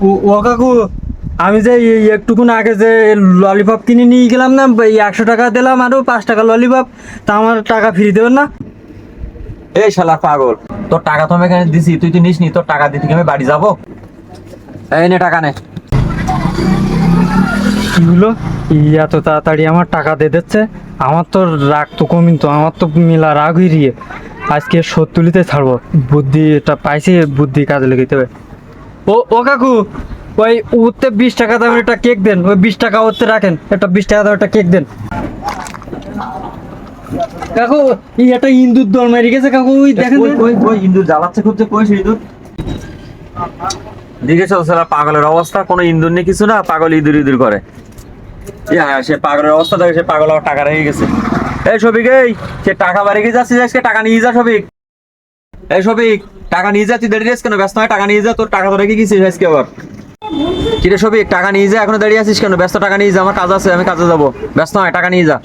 ও কাকু, আমি যে এই একটুকুন আগে যে ললিপপ কিনে নিয়ে গেলাম না, এই 100 টাকা দিলাম আরো 5 টাকা ললিপপ, তা আমার টাকা ফিরিয়ে দেবেন না? এই শালা পাগল, তোর টাকা তো আমি এখানে দিছি, তুই তো নিস নি। তোর টাকা দিতে কি আমি বাড়ি যাবো? এই নে টাকা নে। কি হলো, এত তাড়াতাড়ি আমার টাকা দিয়ে দিচ্ছে? আমার তো রাগ তো কমিন, তো আমার তো মেলা রাগ হইরিয়ে আজকে শোধ তুলিতে ছাড়বো। বুদ্ধিটা পাইছি, বুদ্ধি কাজে লেগে হবে। ও কাকু, ওই ওতে 20 টাকা দামের একটা কেক দেন, ওই 20 টাকা ওতে রাখেন, একটা 20 টাকা দামের একটা কেক দেন। কাকু, এই একটা ইন্দুর দল মেরে গেছে কাকু, ওই দেখেন। ওই ইন্দুর জ্বালাচ্ছে খুঁজছে, কই সেই ইঁদুর? দেখেছো শালা পাগলের অবস্থা, কোনো ইন্দুর নেই কিছু না, পাগল ইঁদুর ইঁদুর করে। হ্যাঁ, সে পাগলের অবস্থা দেখে, সে পাগল আমার টাকা রেখে গেছে। এই শফিক, এই সে টাকা বাড়ি গিয়ে যাচ্ছিস আজকে, টাকা নিয়ে যা শফিক। এই শফিক, টাকা নিয়ে যা, তুই দাঁড়িয়ে আছিস কেন? ব্যস্ত নয়, টাকা নিয়ে যা, তোর টাকা তো রেখে গেছিস আজকে আবার। কিরে শফিক, টাকা নিয়ে যা, এখনো দাঁড়িয়ে আছিস কেন? ব্যস্ত, টাকা নিয়ে যা, আমার কাজ আছে, আমি কাজে যাবো। ব্যস্ত নয়, টাকা নিয়ে যা।